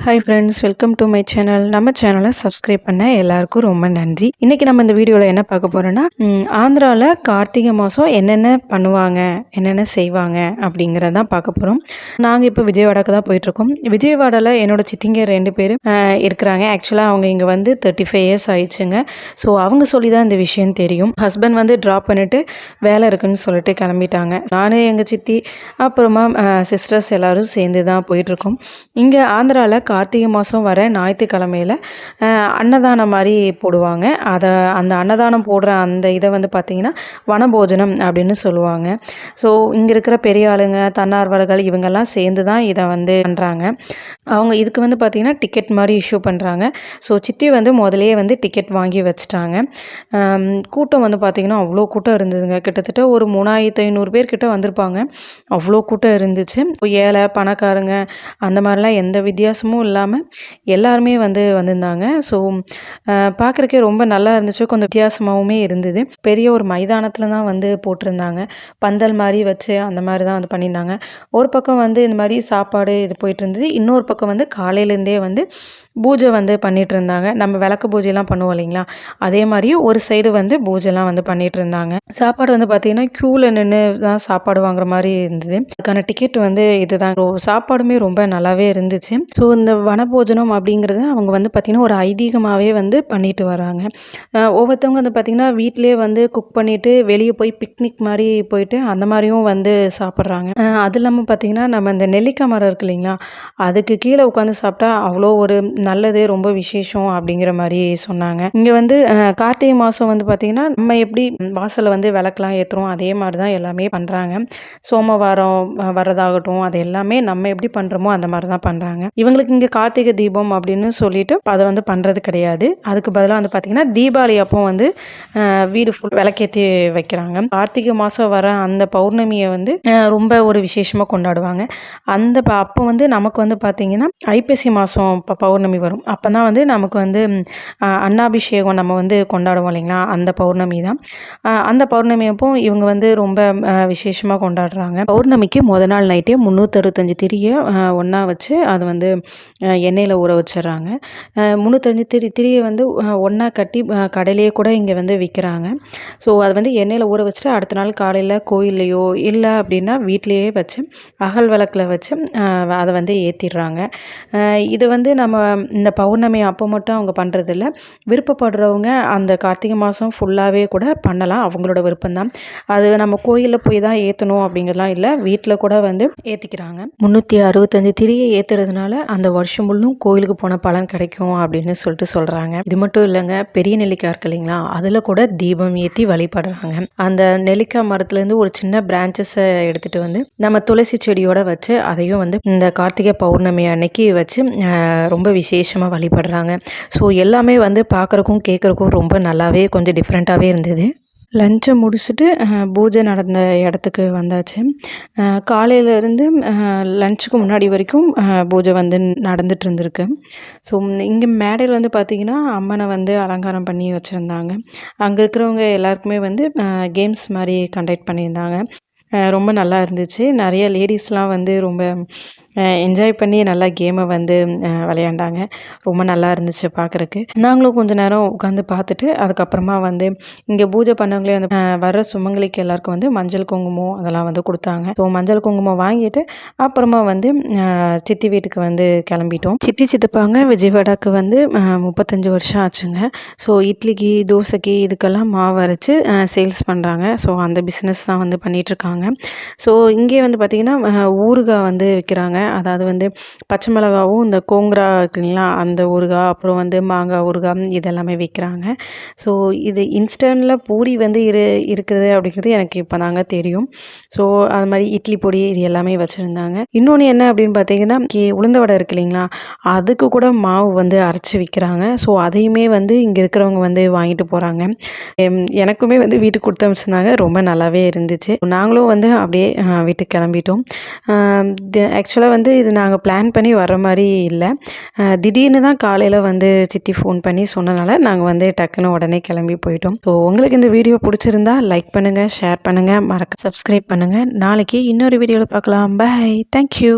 Hi friends, welcome to my channel. நம்ம சேனலை subscribe பண்ண எல்லாருக்கும் ரொம்ப நன்றி. இன்றைக்கி நம்ம இந்த வீடியோவில் என்ன பார்க்க போகிறோன்னா, ஆந்திராவில் கார்த்திகை மாதம் என்னென்ன பண்ணுவாங்க, என்னென்ன செய்வாங்க அப்படிங்கிறதான் பார்க்க போகிறோம். நாங்கள் இப்போ விஜயவாடாக்கு தான் போயிட்டுருக்கோம். விஜயவாடாவில் என்னோட சித்திங்க 2 பேர் இருக்கிறாங்க. ஆக்சுவலாக அவங்க இங்கே வந்து 35 இயர்ஸ் ஆயிடுச்சுங்க. ஸோ அவங்க சொல்லி தான் இந்த விஷயம் தெரியும். ஹஸ்பண்ட் வந்து ட்ராப் பண்ணிவிட்டு வேலை இருக்குன்னு சொல்லிட்டு கிளம்பிட்டாங்க. நானும் எங்கள் சித்தி அப்புறமா சிஸ்டர்ஸ் எல்லோரும் சேர்ந்து தான் போயிட்டுருக்கோம். இங்கே ஆந்திராவில் கார்த்திகை மாதம் வர ஞாயிற்றுக்கிழமையில் அன்னதானம் மாதிரி போடுவாங்க. அந்த அன்னதானம் போடுற அந்த இதை வந்து பார்த்திங்கன்னா வனபோஜனம் அப்படின்னு சொல்லுவாங்க. ஸோ இங்கே இருக்கிற பெரிய ஆளுங்க, தன்னார்வலர்கள் இவங்கெல்லாம் சேர்ந்து தான் இதை வந்து பண்ணுறாங்க. அவங்க இதுக்கு வந்து பார்த்திங்கன்னா டிக்கெட் மாதிரி இஷ்யூ பண்ணுறாங்க. ஸோ சித்தி வந்து முதலே வந்து டிக்கெட் வாங்கி வச்சுட்டாங்க. கூட்டம் வந்து பார்த்திங்கன்னா அவ்வளோ கூட்டம் இருந்ததுங்க. கிட்டத்தட்ட ஒரு 3500 பேர் கிட்ட வந்திருப்பாங்க. அவ்வளோ கூட்டம் இருந்துச்சு. ஏழை பணக்காரங்க அந்த மாதிரிலாம் எந்த வித்தியாசமும் இல்லாமல் எல்லாருமே வந்து வந்திருந்தாங்க. ஸோ பார்க்குறக்கே ரொம்ப நல்லா இருந்துச்சு. கொஞ்சம் வித்தியாசமாகவுமே இருந்தது. பெரிய ஒரு மைதானத்தில் தான் வந்து போட்டிருந்தாங்க. பந்தல் மாதிரி வச்சு அந்த மாதிரி தான் வந்து பண்ணியிருந்தாங்க. ஒரு பக்கம் வந்து இந்த மாதிரி சாப்பாடு இது போயிட்டு இருந்தது. இன்னொரு பக்கம் வந்து காலையிலேருந்தே வந்து பூஜை வந்து பண்ணிகிட்டு இருந்தாங்க. நம்ம விளக்கு பூஜைலாம் பண்ணுவோம் இல்லைங்களா, அதே மாதிரி ஒரு சைடு வந்து பூஜைலாம் வந்து பண்ணிகிட்டு இருந்தாங்க. சாப்பாடு வந்து பார்த்திங்கன்னா க்யூவில் நின்று தான் சாப்பாடு வாங்குற மாதிரி இருந்தது. அதுக்கான டிக்கெட் வந்து இதுதான். சாப்பாடுமே ரொம்ப நல்லாவே இருந்துச்சு. ஸோ இந்த வனபோஜனம் அப்படிங்கிறது அவங்க வந்து பார்த்திங்கன்னா ஒரு ஐதீகமாகவே வந்து பண்ணிட்டு வராங்க. ஒவ்வொருத்தவங்க வந்து பார்த்திங்கன்னா வீட்டிலே வந்து குக் பண்ணிவிட்டு வெளியே போய் பிக்னிக் மாதிரி போயிட்டு அந்த மாதிரியும் வந்து சாப்பிட்றாங்க. அது இல்லாமல் பார்த்திங்கன்னா நம்ம இந்த நெல்லிக்காய் மரம் இருக்கு இல்லைங்களா, அதுக்கு கீழே உட்காந்து சாப்பிட்டா அவ்வளோ ஒரு நல்லது, ரொம்ப விசேஷம் அப்படிங்கிற மாதிரி சொன்னாங்க. இங்கே வந்து கார்த்திகை மாதம் வந்து பார்த்திங்கன்னா நம்ம எப்படி வாசலில் வந்து விளக்கெலாம் ஏற்றுறோம் அதே மாதிரி தான் எல்லாமே பண்ணுறாங்க. சோமவாரம் வர்றதாகட்டும், அது எல்லாமே நம்ம எப்படி பண்ணுறோமோ அந்த மாதிரி தான் பண்ணுறாங்க. இவங்களுக்கு இங்கே கார்த்திகை தீபம் அப்படின்னு சொல்லிட்டு அதை வந்து பண்ணுறது கிடையாது. அதுக்கு பதிலாக வந்து பார்த்திங்கன்னா தீபாவளி அப்போ வந்து வீடு ஃபுல் விளக்கேற்றி வைக்கிறாங்க. கார்த்திகை மாதம் வர அந்த பௌர்ணமியை வந்து ரொம்ப ஒரு விசேஷமாக கொண்டாடுவாங்க. அப்போ வந்து நமக்கு வந்து பார்த்திங்கன்னா ஐப்பசி மாதம் பௌர்ணமி வரும். அப்போ தான் வந்து நமக்கு வந்து அன்னாபிஷேகம் நம்ம வந்து கொண்டாடுவோம் இல்லைங்களா, அந்த பௌர்ணமி தான். அந்த பௌர்ணமி அப்போ இவங்க வந்து ரொம்ப விசேஷமாக கொண்டாடுறாங்க. பௌர்ணமிக்கு முதல் நாள் நைட்டே 365 திரியை ஒன்றா வச்சு அதை வந்து எண்ணெயில் ஊற வச்சிடுறாங்க. 365 திரியை வந்து ஒன்றா கட்டி கடையிலேயே கூட இங்கே வந்து விற்கிறாங்க. ஸோ அதை வந்து எண்ணெயில் ஊற வச்சுட்டு அடுத்த நாள் காலையில் கோயில்லையோ இல்லை அப்படின்னா வீட்லேயே வச்சு அகல் விளக்கில் வச்சு அதை வந்து ஏற்றிடுறாங்க. இது வந்து நம்ம இந்த பௌர்ணமி அப்போ மட்டும் அவங்க பண்ணுறதில்ல. விருப்பப்படுறவங்க அந்த கார்த்திகை மாதம் ஃபுல்லாகவே கூட பண்ணலாம். அவங்களோட விருப்பம்தான். அது நம்ம கோயிலில் போய் தான் ஏற்றணும் அப்படிங்கிறதுலாம் இல்லை, வீட்டில் கூட வந்து ஏற்றிக்கிறாங்க. 365 திரியை ஏற்றுறதுனால அந்த வருஷம் முள்ளும் கோயிலுக்கு போன பலன் கிடைக்கும் அப்படின்னு சொல்லிட்டு சொல்கிறாங்க. இது மட்டும் இல்லைங்க, பெரிய நெல்லிக்காய் இருக்கு இல்லைங்களா, அதில் கூட தீபம் ஏற்றி வழிபடுறாங்க. அந்த நெல்லிக்காய் மரத்துலேருந்து ஒரு சின்ன பிரான்ச்சஸை எடுத்துகிட்டு வந்து நம்ம துளசி செடியோட வச்சு அதையும் வந்து இந்த கார்த்திகை பௌர்ணமி அன்னைக்கு வச்சு ரொம்ப விசேஷமாக வழிபடுறாங்க. ஸோ எல்லாமே வந்து பார்க்குறக்கும் கேட்குறக்கும் ரொம்ப நல்லாவே கொஞ்சம் டிஃப்ரெண்ட்டாகவே இருந்தது. லஞ்சை முடிச்சுட்டு பூஜை நடந்த இடத்துக்கு வந்தாச்சு. காலையிலேருந்து லஞ்சுக்கு முன்னாடி வரைக்கும் பூஜை வந்து நடந்துட்டு இருந்திருக்கு. ஸோ இங்கே மேடையில் வந்து பார்த்திங்கன்னா அம்மனை வந்து அலங்காரம் பண்ணி வச்சுருந்தாங்க. அங்கே இருக்கிறவங்க எல்லாருக்குமே வந்து கேம்ஸ் மாதிரி கண்டக்ட் பண்ணியிருந்தாங்க. ரொம்ப நல்லா இருந்துச்சு. நிறைய லேடிஸ்லாம் வந்து ரொம்ப என்ஜாய் பண்ணி நல்லா கேமை வந்து விளையாண்டாங்க. ரொம்ப நல்லா இருந்துச்சு பார்க்குறக்கு. நாங்களும் கொஞ்சம் நேரம் உட்காந்து பார்த்துட்டு அதுக்கப்புறமா வந்து இங்கே பூஜை பண்ணவங்களே வந்து வர்ற சுமங்கலிக்கு எல்லாருக்கும் வந்து மஞ்சள் குங்குமம் அதெல்லாம் வந்து கொடுத்தாங்க. ஸோ மஞ்சள் குங்குமம் வாங்கிட்டு அப்புறமா வந்து சித்தி வீட்டுக்கு வந்து கிளம்பிட்டோம். சித்தி சித்தப்பாங்க விஜயவாடாக்கு வந்து 35 வருஷம் ஆச்சுங்க. ஸோ இட்லிக்கு தோசைக்கு இதுக்கெல்லாம் மாவு அரைச்சி சேல்ஸ் பண்ணுறாங்க. ஸோ அந்த பிஸ்னஸ் தான் வந்து பண்ணிகிட்ருக்காங்க. ஸோ இங்கே வந்து பார்த்திங்கன்னா ஊறுகாய் வந்து விற்கிறாங்க. அதாவது வந்து பச்சை மிளகாவும் இந்த கோங்கரா இருக்குங்களா அந்த ஊறுகாய், அப்புறம் வந்து மாங்காய் ஊறுகாய் இதெல்லாமே விற்கிறாங்க. ஸோ இது இன்ஸ்டன்ட்டில் பூரி வந்து இருக்குது அப்படிங்கிறது எனக்கு இப்போ தாங்க தெரியும். ஸோ அது மாதிரி இட்லி பொடி இது எல்லாமே வச்சுருந்தாங்க. இன்னொன்று என்ன அப்படின்னு பார்த்தீங்கன்னா உளுந்த வடை இருக்கு இல்லைங்களா, அதுக்கு கூட மாவு வந்து அரைச்சி விற்கிறாங்க. ஸோ அதையுமே வந்து இங்கே இருக்கிறவங்க வந்து வாங்கிட்டு போகிறாங்க. எனக்குமே வந்து வீட்டுக்கு கொடுத்து அனுப்பிச்சிருந்தாங்க. ரொம்ப நல்லாவே இருந்துச்சு. நாங்களும் வந்து அப்படியே வீட்டுக்கு கிளம்பிட்டோம். ஆக்சுவலாக வந்து இது நாங்கள் பிளான் பண்ணி வர மாதிரி இல்லை. திடீர்னு தான் காலையில் வந்து சித்தி ஃபோன் பண்ணி சொன்னனால நாங்கள் வந்து டக்குன்னு உடனே கிளம்பி போயிட்டோம். ஸோ உங்களுக்கு இந்த வீடியோ பிடிச்சிருந்தா லைக் பண்ணுங்கள், ஷேர் பண்ணுங்கள், சப்ஸ்கிரைப் பண்ணுங்கள். நாளைக்கு இன்னொரு வீடியோவில் பார்க்கலாம். Bye, thank you.